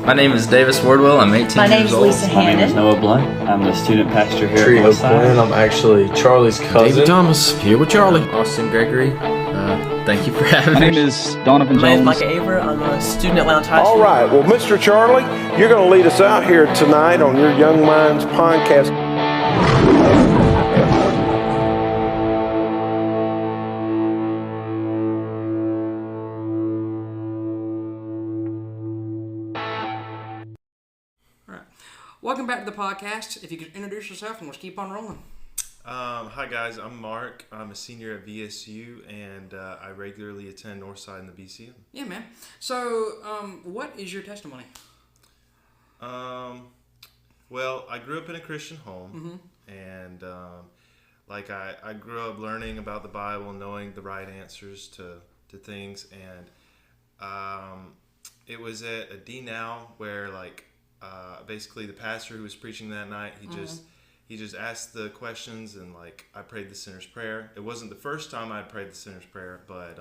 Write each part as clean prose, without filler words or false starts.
My name is Davis Wardwell. I'm 18 My name years is old. Lisa My name is Hannon. Noah Blunt. I'm the student pastor here Trio at Northside. Quinn. I'm actually Charlie's cousin. David Thomas, here with Charlie. Austin Gregory. Thank you for having My me. name is Donovan My name is Jones. Micah Aver. I'm a student at Lounge High School. All right. Well, Mr. Charlie, you're going to lead us out here tonight on your Young Minds podcast. Welcome back to the podcast. If you could introduce yourself and let's keep on rolling. Hi guys, I'm Mark. I'm a senior at VSU and I regularly attend Northside in the BCM. Yeah, man. So, what is your testimony? Well, I grew up in a Christian home and I grew up learning about the Bible, knowing the right answers to things, and it was at a D-Now where basically the pastor who was preaching that night, he just asked the questions, and I prayed the sinner's prayer. It wasn't the first time I prayed the sinner's prayer, but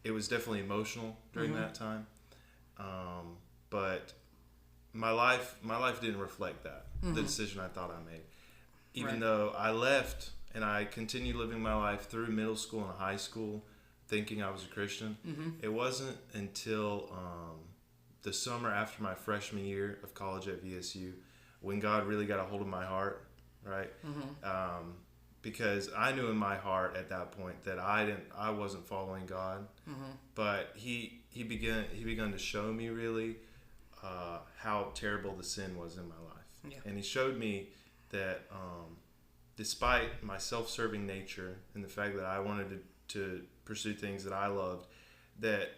it was definitely emotional during that time. But my life didn't reflect that, the decision I thought I made. Even though I left and I continued living my life through middle school and high school thinking I was a Christian, it wasn't until the summer after my freshman year of college at VSU when God really got a hold of my heart, right? Because I knew in my heart at that point that I wasn't following God, but he began to show me really how terrible the sin was in my life, and he showed me that despite my self-serving nature and the fact that I wanted to pursue things that I loved, that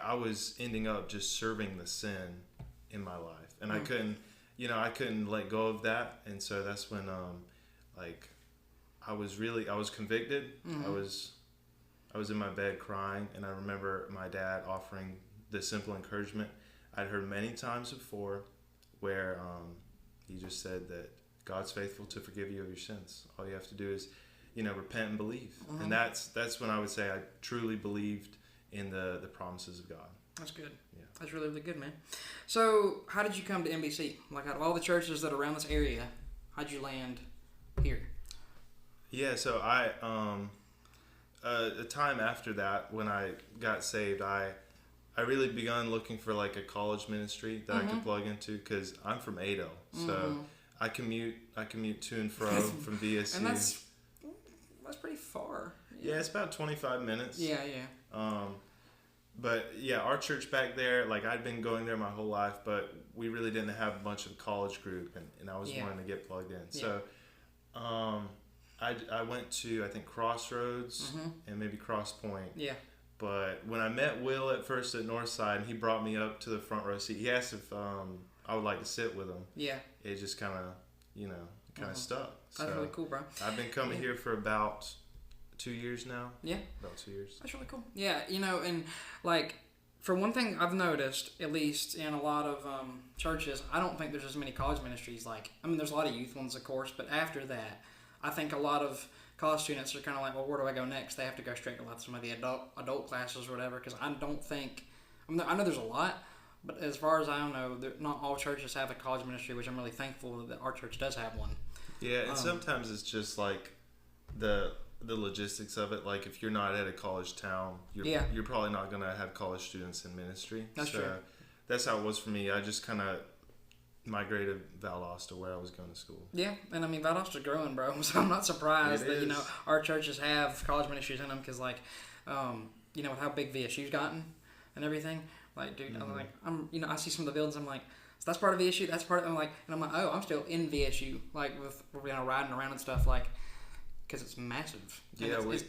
I was ending up just serving the sin in my life, and I couldn't let go of that, and so that's when I was convicted. I was in my bed crying, and I remember my dad offering the simple encouragement I'd heard many times before, where he just said that God's faithful to forgive you of your sins. All you have to do is repent and believe, and that's when I would say I truly believed in the promises of God. That's good. Yeah. That's really, really good, man. So, how did you come to NBC? Out of all the churches that are around this area, how'd you land here? Yeah, so I, a time after that, when I got saved, I really begun looking for a college ministry that I could plug into, because I'm from Ado, so I commute to and fro from VSU. And that's pretty far. Yeah, it's about 25 minutes. Yeah. But yeah, our church back there, I'd been going there my whole life, but we really didn't have a bunch of college group, and I was wanting to get plugged in. Yeah. So I went to, I think, Crossroads and maybe Cross Point. Yeah. But when I met Will at first at Northside, and he brought me up to the front row seat, he asked if I would like to sit with him. Yeah. It just kind of stuck. That's really cool, bro. I've been coming here for about 2 years now. Yeah. About 2 years. That's really cool. Yeah, and for one thing I've noticed, at least in a lot of churches, I don't think there's as many college ministries. There's a lot of youth ones, of course, but after that, I think a lot of college students are kind of well, where do I go next? They have to go straight to some of the adult classes or whatever, because I don't think, I know there's a lot, but as far as I know, not all churches have a college ministry, which I'm really thankful that our church does have one. Yeah, and sometimes it's just the logistics of it. If you're not at a college town, you're probably not going to have college students in ministry. That's true. That's how it was for me. I just kind of migrated Valdosta where I was going to school. Yeah, and Valdosta's growing, bro. So I'm not surprised that our churches have college ministries in them, because with how big VSU's gotten and everything. Dude, I see some of the buildings. I'm like, so that's part of VSU. That's part of. I'm like, oh, I'm still in VSU. With riding around and stuff because it's massive. And it's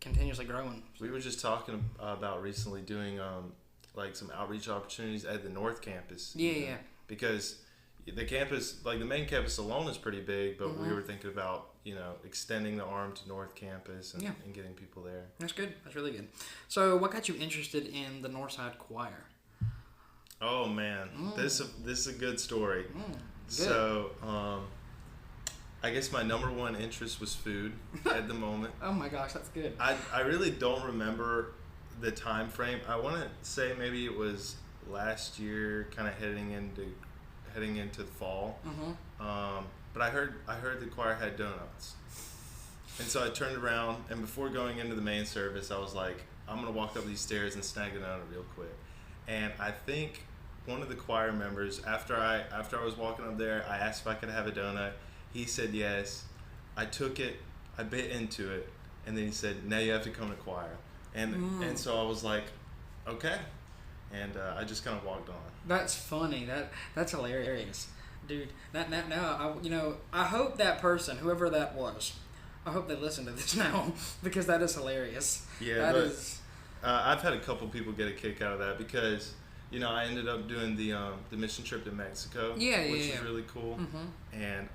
continuously growing. We were just talking about recently doing some outreach opportunities at the North Campus. Yeah. Because the campus, the main campus alone is pretty big, but we were thinking about extending the arm to North Campus and getting people there. That's good. That's really good. So, what got you interested in the Northside Choir? Oh man, this is a good story. Good. So, I guess my number one interest was food at the moment. Oh my gosh, that's good. I really don't remember the time frame. I want to say maybe it was last year, kind of heading into the fall. But I heard the choir had donuts, and so I turned around, and before going into the main service, I was like, I'm gonna walk up these stairs and snag a donut real quick. And I think one of the choir members, after I was walking up there, I asked if I could have a donut. He said yes. I took it, I bit into it, and then he said, now you have to come to choir. And so I was like, okay. And I just kind of walked on. That's funny. That's hilarious, dude. I hope that person, whoever that was, I hope they listen to this now because that is hilarious. Yeah, I've had a couple people get a kick out of that because I ended up doing the mission trip to Mexico, which is really cool. And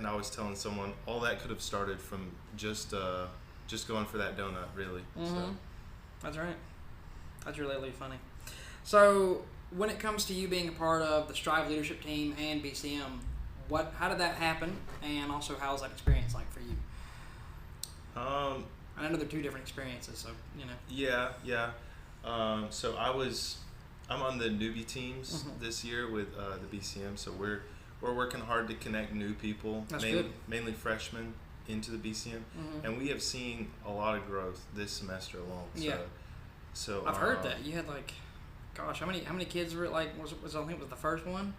I was telling someone all that could have started from just going for that donut, really. So. That's right. That's really funny. So, when it comes to you being a part of the Strive leadership team and BCM, how did that happen, and also how was that experience like for you? I know they're two different experiences, so Yeah. So I'm on the newbie teams this year with the BCM. So we're working hard to connect new people, mainly freshmen, into the BCM, and we have seen a lot of growth this semester alone. Yeah. So I've heard that you had how many kids were I think it was the first one?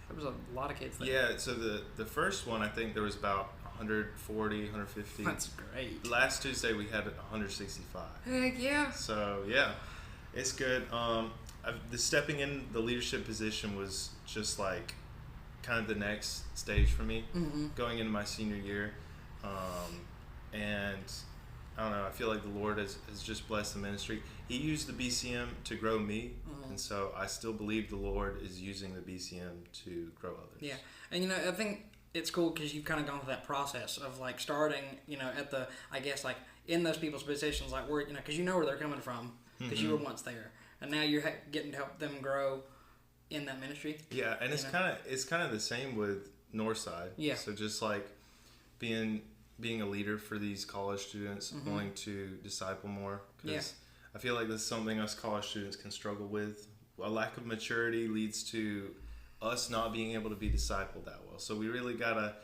There was a lot of kids there. Yeah. So the first one, I think there was about 140, 150. That's great. Last Tuesday we had 165. Heck yeah. So yeah, it's good. The stepping in the leadership position was just like kind of the next stage for me, going into my senior year, and I don't know. I feel like the Lord has just blessed the ministry. He used the BCM to grow me, and so I still believe the Lord is using the BCM to grow others. Yeah, and I think it's cool because you've kind of gone through that process of starting, at the, I guess, in those people's positions, where, because where they're coming from, because you were once there, and now you're getting to help them grow in that ministry. Yeah, and it's kind of the same with Northside. Yeah. So just being a leader for these college students, wanting to disciple more, because I feel like this is something us college students can struggle with. A lack of maturity leads to us not being able to be discipled that well. So we really gotta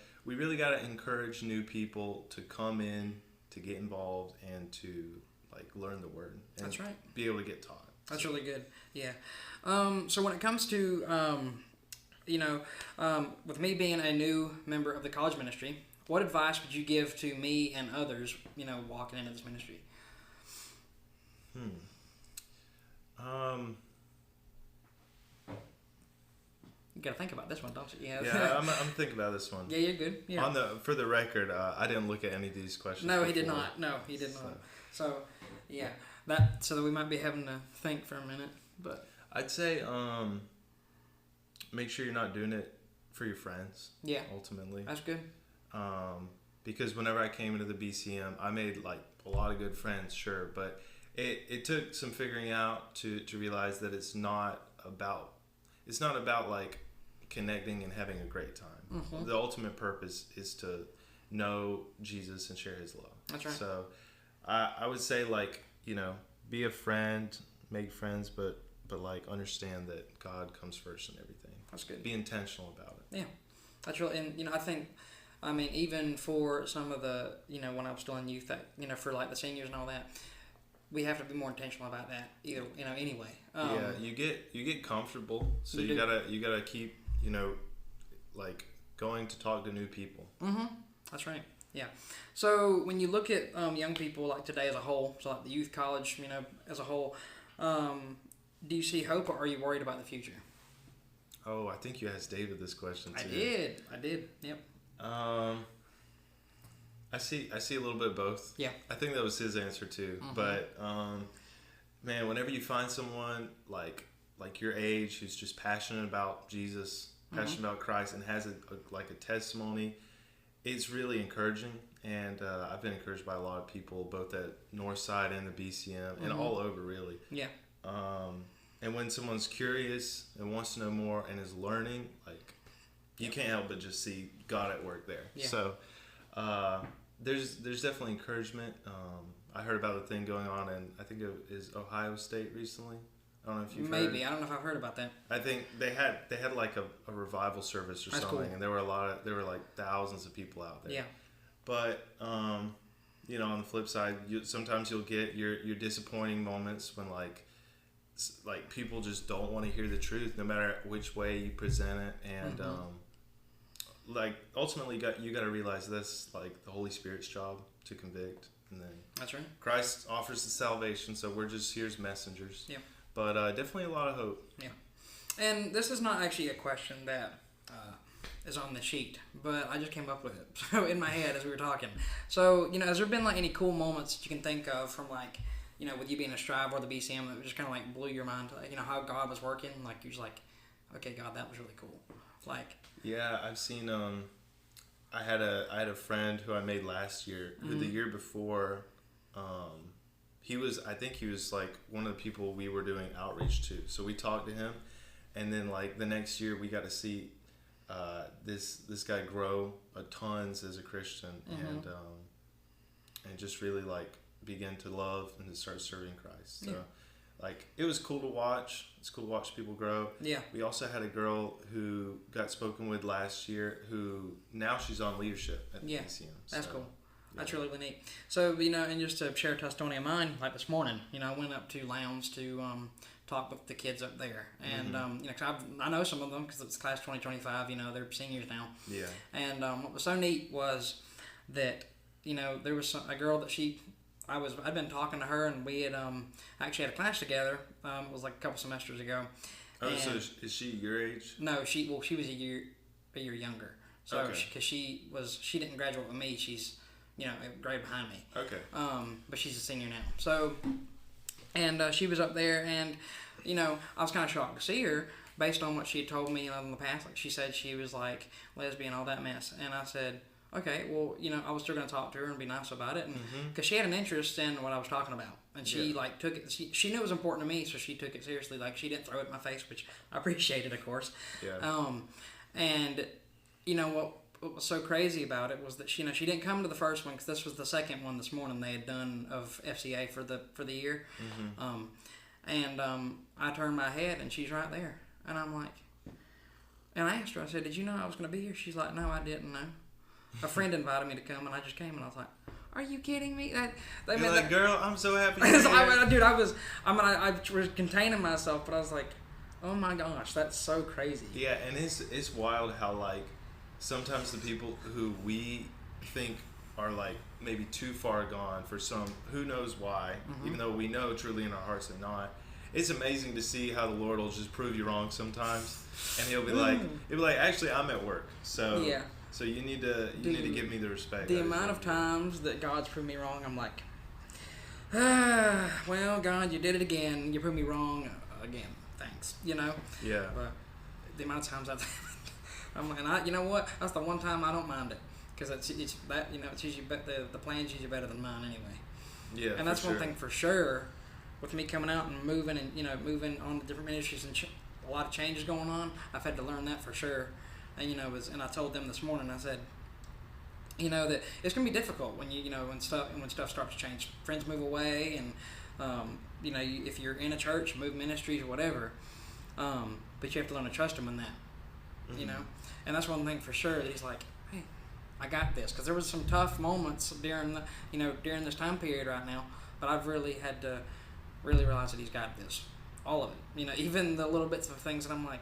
encourage new people to come in, to get involved, and to learn the word. And That's right. Be able to get taught. That's really good. Yeah. So when it comes to with me being a new member of the college ministry, what advice would you give to me and others, walking into this ministry? You gotta think about this one, don't you? Yeah, I'm thinking about this one. Yeah, you're good. Yeah. For the record, I didn't look at any of these questions. No, before. he did not. No, he did not. So, yeah, so that we might be having to think for a minute, but I'd say make sure you're not doing it for your friends. Yeah, ultimately, that's good. Because whenever I came into the BCM, I made a lot of good friends, sure, but it took some figuring out to realize that it's not about connecting and having a great time. The ultimate purpose is to know Jesus and share his love. That's right. So I would say be a friend, make friends, but understand that God comes first in everything. That's good. Be intentional about it. Yeah, that's really, and I think, even for some of the, when I was still in youth, that for the seniors and all that, we have to be more intentional about that. Either, anyway. Yeah, you get comfortable, so you gotta keep going to talk to new people. That's right. Yeah. So when you look at young people today as a whole, so the youth college, as a whole, do you see hope, or are you worried about the future? Oh, I think you asked David this question too. I did. Yep. I see a little bit of both. Yeah. I think that was his answer too. But man, whenever you find someone like your age who's just passionate about Jesus, passionate about Christ, and has a testimony, it's really encouraging. And I've been encouraged by a lot of people, both at Northside and the BCM, and all over really. Yeah. And when someone's curious and wants to know more and is learning, you can't help but just see God at work there. Yeah. So there's definitely encouragement. I heard about the thing going on in, I think it is Ohio State recently, I don't know if you've Maybe. heard. I don't know if I've heard about that. I think they had like a revival service or That's something, cool. and there were like thousands of people out there. Yeah. But you know, on the flip side, sometimes you'll get your disappointing moments when like people just don't want to hear the truth, no matter which way you present it, and like ultimately you got to realize this, like the Holy Spirit's job to convict, and then That's right. Christ offers the salvation, so we're just here as messengers. Yeah. But definitely a lot of hope. Yeah. And this is not actually a question that is on the sheet, but I just came up with it so in my head as we were talking. So, you know, has there been like any cool moments that you can think of from like, you know, with you being a Strive or the BCM that just kind of like blew your mind, like, you know, how God was working? Like, you're just like, okay, God, that was really cool. Like, Yeah, I've seen. I had a friend who I made last year. Who the year before, I think he was like one of the people we were doing outreach to. So we talked to him, and then like the next year we got to see this guy grow tons as a Christian, and just really like begin to love and to start serving Christ. So like it was cool to watch. It's cool to watch people grow. yeah. We also had a girl who got spoken with last year who now she's on leadership at the Yeah, PCM. That's So, cool. That's really, really neat. So, you know, and just to share a testimony of mine, like this morning, you know, I went up to Lowndes to talk with the kids up there. And, you know, 'cause I know some of them because it's class 2025, you know, they're seniors now. Yeah. And what was so neat was that, you know, there was a girl that I'd been talking to her, and we had actually had a class together. It was like a couple semesters ago. Oh, so And- is she your age? No, she was a year younger. So, Okay. because she didn't graduate with me, she's, you know, a grade behind me. Okay. But she's a senior now. So, and she was up there, and, you know, I was kind of shocked to see her based on what she had told me in the past. Like, she said she was like lesbian, all that mess. And I said, okay, well, you know, I was still going to talk to her and be nice about it. And because she had an interest in what I was talking about. And she, like, took it, she knew it was important to me, so she took it seriously. Like, she didn't throw it in my face, which I appreciated, of course. Yeah. And, you know, what was so crazy about it was that she didn't come to the first one because this was the second one this morning they had done of FCA for the year. And I turned my head and she's right there, and I'm like, and I asked her, I said, did you know I was going to be here? She's like, no, I didn't know. A friend invited me to come, and I just came, and I was like, are you kidding me? You're like, girl, I'm so happy. I was containing myself, but I was like, oh my gosh, that's so crazy. Yeah, and it's wild how like sometimes the people who we think are like maybe too far gone for some, who knows why, even though we know truly in our hearts they're not. It's amazing to see how the Lord will just prove you wrong sometimes, and he'll be like, actually, I'm at work, so Yeah. So you need to give me the respect. The amount of times that God's proved me wrong, I'm like, well, God, you did it again. You proved me wrong again. Thanks. You know. Yeah. But the amount of times I'm like, and you know what? That's the one time I don't mind it, because it's that, you know, it's usually the plan's usually better than mine anyway. Yeah. And that's for one sure. thing for sure. With me coming out and moving on to different ministries and a lot of changes going on, I've had to learn that for sure. And you know, and I told them this morning, I said, you know, that it's gonna be difficult when when stuff starts to change. Friends move away, and you know, if you're in a church, move ministries or whatever, but you have to learn to trust Him in that. You know, and that's one thing for sure. That He's like, hey, I got this, because there was some tough moments during during this time period right now, but I've really had to realize that He's got this, all of it. You know, even the little bits of things that I'm like,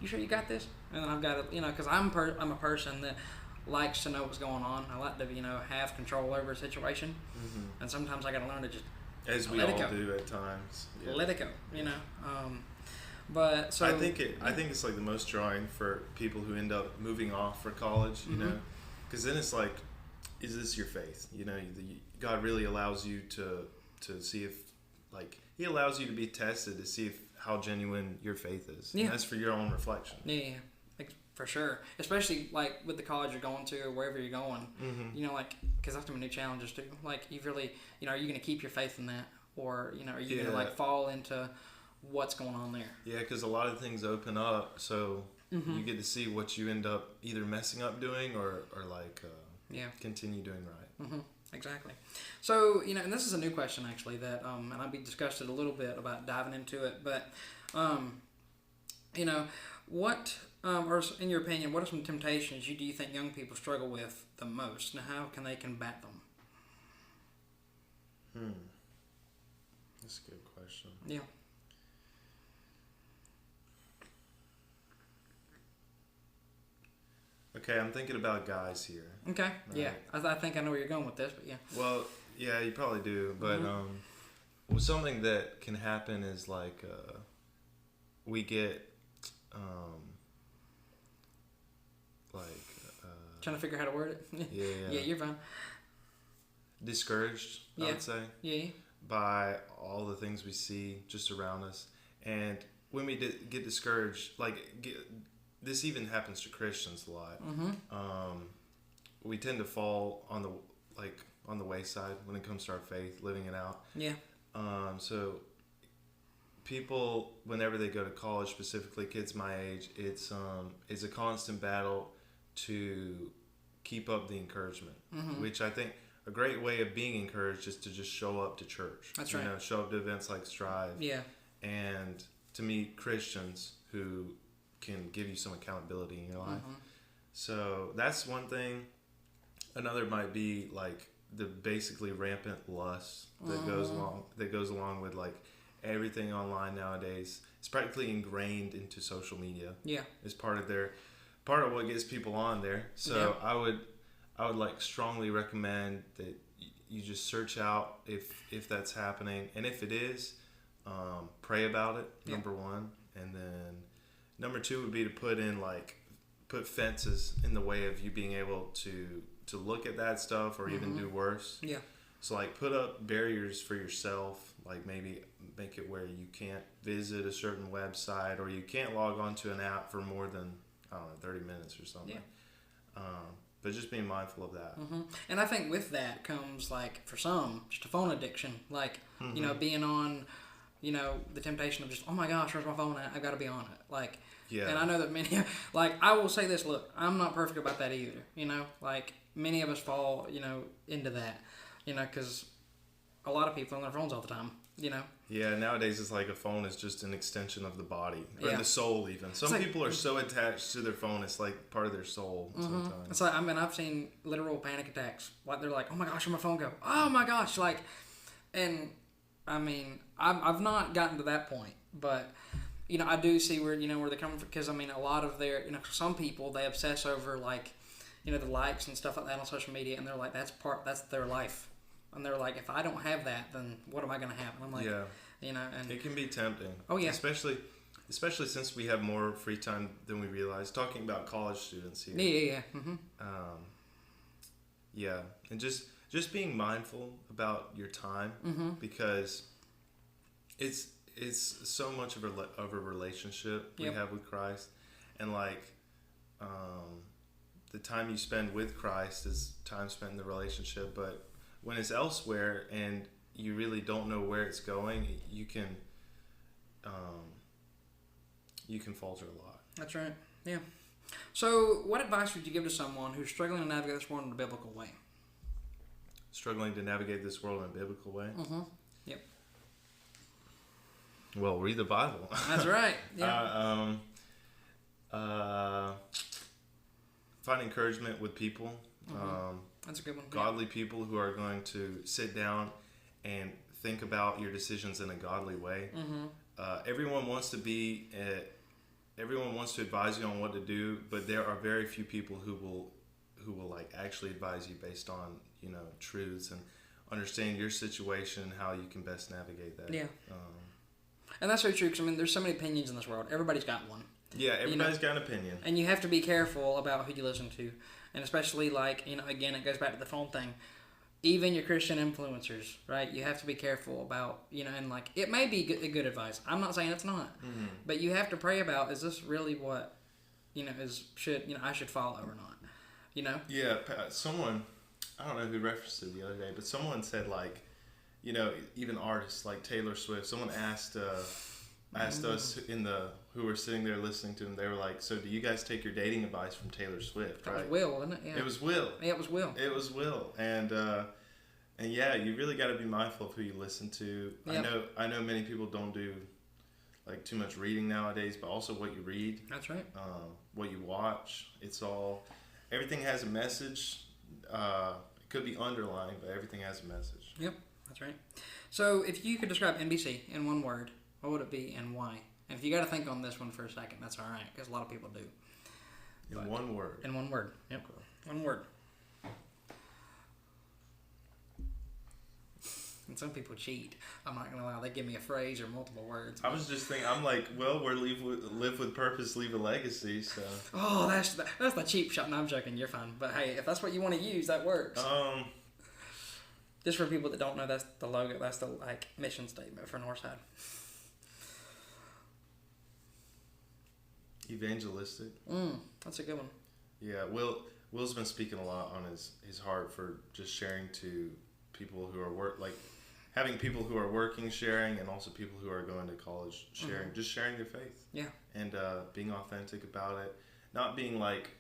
you sure you got this? And then I've got to, because I'm a person that likes to know what's going on. I like to, have control over a situation. And sometimes I got to learn to just as we let all it go. do at times. Yeah. Let it go, But so I think it's like the most drawing for people who end up moving off for college, you know, because then it's like, is this your faith? You know, God really allows you to see if, like, He allows you to be tested to see how genuine your faith is. Yeah. And that's for your own reflection. Yeah, for sure. Especially like with the college you're going to or wherever you're going. Because that's gonna be new challenges too. Like, you've really, are you gonna keep your faith in that, or are you gonna like fall into what's going on there? Yeah, because a lot of things open up, so you get to see what you end up either messing up doing or like continue doing right. Exactly. So, and this is a new question actually that, and we discussed it a little bit about diving into it, but, what, or in your opinion, what are some temptations do you think young people struggle with the most, and how can they combat them? That's a good question. Yeah. Okay, I'm thinking about guys here. Okay. Right. Yeah. I think I know where you're going with this, but yeah. Well, yeah, you probably do, but well, something that can happen is like we get Trying to figure out how to word it. yeah. Yeah, you're fine. Discouraged, I Yeah. would say, Yeah. by all the things we see just around us, and when we get discouraged, this even happens to Christians a lot. We tend to fall on the wayside when it comes to our faith, living it out. Yeah. So people, whenever they go to college, specifically kids my age, it's a constant battle to keep up the encouragement, which I think a great way of being encouraged is to just show up to church. That's right. Show up to events like Strive. Yeah. And to meet Christians who can give you some accountability in your life. So that's one thing. Another might be like the basically rampant lust that goes along with like everything online nowadays. It's practically ingrained into social media. Yeah. It's part of what gets people on there. So I would like strongly recommend that you just search out if that's happening, and if it is, pray about it. Number one, and then number two would be to put fences in the way of you being able to look at that stuff or even do worse. Yeah. So like put up barriers for yourself, like maybe make it where you can't visit a certain website or you can't log on to an app for more than 30 minutes or something. Yeah. But just being mindful of that. And I think with that comes, like, for some, just a phone addiction. Like, being on, the temptation of just, oh my gosh, where's my phone at? I've got to be on it. Like, Yeah. And I know that many, like, I will say this, look, I'm not perfect about that either. Like, many of us fall, into that, because a lot of people are on their phones all the time, Yeah, nowadays it's like a phone is just an extension of the body or Yeah. the soul even. Some like- people are so attached to their phone, it's like part of their soul sometimes. It's like, I've seen literal panic attacks. Like, they're like, oh my gosh, where'd my phone go? Oh my gosh, like, and I mean, I've not gotten to that point, but, I do see where they're coming from, because, a lot of their, some people, they obsess over, like, the likes and stuff like that on social media, and they're like, that's their life. And they're like, if I don't have that, then what am I going to have? And I'm like, Yeah. and It can be tempting. Oh, yeah. Especially since we have more free time than we realize. Talking about college students here. yeah. Yeah, and just being mindful about your time because it's so much of a relationship we have with Christ, and like the time you spend with Christ is time spent in the relationship, but when it's elsewhere and you really don't know where it's going, you can falter a lot. That's right. Yeah. So, what advice would you give to someone who's struggling to navigate this world in a biblical way? Struggling to navigate this world in a biblical way? Yep. Well, read the Bible. That's right. Yeah. Find encouragement with people. That's a good one. Godly people who are going to sit down and think about your decisions in a godly way. Everyone wants to advise you on what to do, but there are very few people who will like actually advise you based on truths and understand your situation and how you can best navigate that. Yeah. And that's very true, because there's so many opinions in this world. Everybody's got one. Yeah, everybody's got an opinion. And you have to be careful about who you listen to. And especially, like, again, it goes back to the phone thing. Even your Christian influencers, right? You have to be careful about, and like, it may be good advice. I'm not saying it's not. But you have to pray about, is this really what, I should follow or not? Yeah, someone, I don't know who referenced it the other day, but someone said, like, even artists like Taylor Swift, someone asked us who were sitting there listening to him, they were like, so do you guys take your dating advice from Taylor Swift, That right? was Will, wasn't it? Yeah. It was Will. Yeah, it was Will. It was Will. And And yeah, you really got to be mindful of who you listen to. Yep. I know many people don't do like too much reading nowadays, but also what you read. That's right. What you watch. Everything has a message. It could be underlying, but everything has a message. Yep, that's right. So if you could describe NBC in one word, what would it be and why? And if you got to think on this one for a second, that's all right, because a lot of people do. In one word. In one word. Yep. One word. And some people cheat. I'm not going to lie. They give me a phrase or multiple words. I was just thinking, I'm like, well, we're live with purpose, leave a legacy, so. Oh, that's the cheap shot. No, I'm joking. You're fine. But hey, if that's what you want to use, that works. Just for people that don't know, that's the logo. That's the mission statement for Northside. Evangelistic. That's a good one. Yeah, Will's been speaking a lot on his heart for just sharing to people who are having people who are working sharing, and also people who are going to college sharing, just sharing their faith. Yeah. And being authentic about it, not being like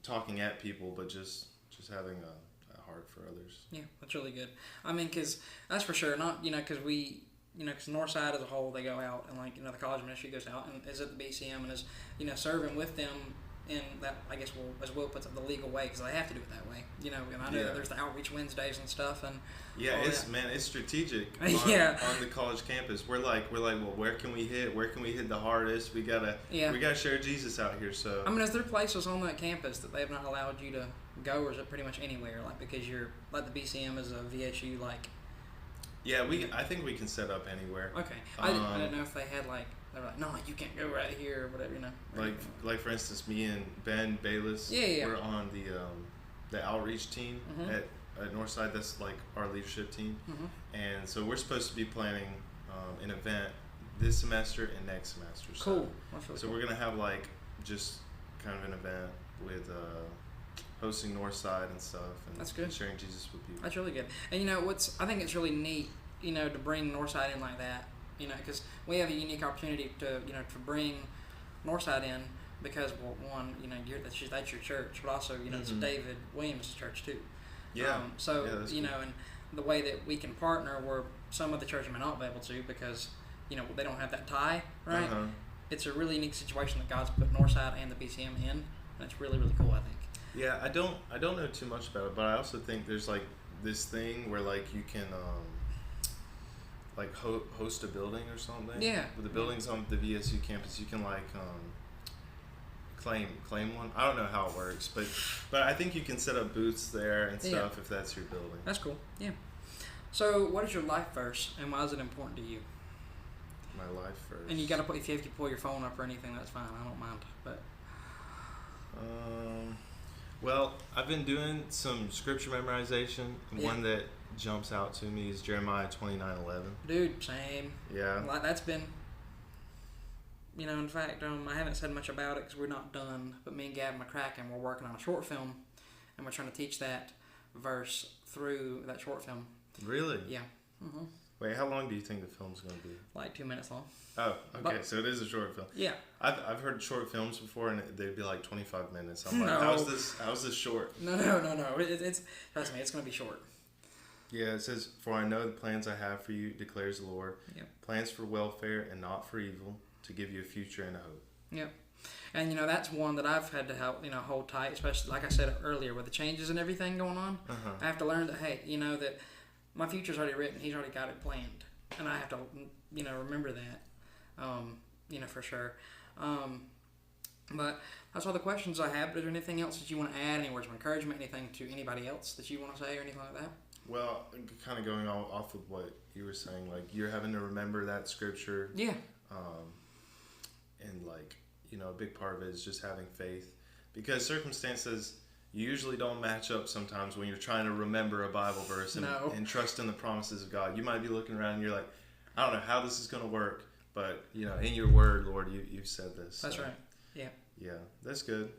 talking at people, but just having a heart for others. Yeah, that's really good. I mean, because that's for sure. Not because we. Because Northside as a whole, they go out and the college ministry goes out and is at the BCM and is serving with them in that, I guess, as Will puts it, the legal way, because they have to do it that way. And I know that there's the outreach Wednesdays and stuff, and it's strategic on the college campus. We're like, well, where can we hit? Where can we hit the hardest? We gotta share Jesus out here. So I mean, is there places on that campus that they have not allowed you to go, or is it pretty much anywhere? Because you're the BCM is a VSU Yeah, I think we can set up anywhere. Okay, I didn't know if they had they were like, no, you can't go right here or whatever, Like for instance, me and Ben Bayless, we're on the outreach team at Northside. That's our leadership team, and so we're supposed to be planning an event this semester and next semester. Cool. That's really so cool. we're gonna have just kind of an event with hosting Northside and stuff, and that's good. Sharing Jesus with people. That's really good. And I think it's really neat, to bring Northside in like that, because we have a unique opportunity to bring Northside in because, well, one, that's your church, but also, it's David Williams' church too. Yeah. And the way that we can partner where some of the churches may not be able to because, they don't have that tie, right? It's a really unique situation that God's put Northside and the BCM in, and it's really, really cool, I think. Yeah, I don't know too much about it, but I also think there's this thing where you can host a building or something. Yeah. With the buildings on the VSU campus, you can claim one. I don't know how it works, but I think you can set up booths there and stuff if that's your building. That's cool. Yeah. So, what is your life verse, and why is it important to you? My life verse. And you got to if you have to pull your phone up or anything, that's fine. I don't mind, but. Well, I've been doing some scripture memorization, and one that jumps out to me is Jeremiah 29:11. Dude, same. Yeah. That's been, in fact, I haven't said much about it because we're not done, but me and Gavin McCracken, we're working on a short film, and we're trying to teach that verse through that short film. Really? Yeah. Mm-hmm. Wait, how long do you think the film's going to be? 2 minutes long. Oh, okay. So it is a short film. Yeah. I've heard short films before, and they'd be 25 minutes. I'm like, how's this short? No. It's trust me, it's going to be short. Yeah, it says, "For I know the plans I have for you, declares the Lord. Yep. Plans for welfare and not for evil, to give you a future and a hope." Yep. And that's one that I've had to help hold tight, especially like I said earlier with the changes and everything going on. I have to learn that that my future's already written. He's already got it planned, and I have to remember that. For sure. But that's all the questions I have. But is there anything else that you want to add? Any words of encouragement? Anything to anybody else that you want to say or anything like that? Well, kind of going off of what you were saying, you're having to remember that scripture. Yeah. And a big part of it is just having faith, because circumstances usually don't match up sometimes when you're trying to remember a Bible verse and trust in the promises of God. You might be looking around and you're like, I don't know how this is going to work, but in your word, Lord, you've said this. That's right. Yeah. Yeah, that's good.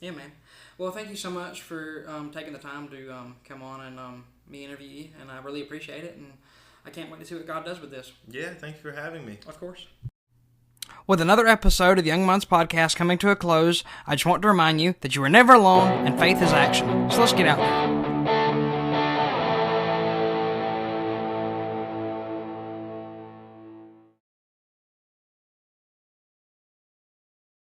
Yeah, man. Well, thank you so much for taking the time to come on and me interview you, and I really appreciate it, and I can't wait to see what God does with this. Yeah, thank you for having me. Of course. With another episode of the Young Minds Podcast coming to a close, I just want to remind you that you are never alone and faith is action. So let's get out there.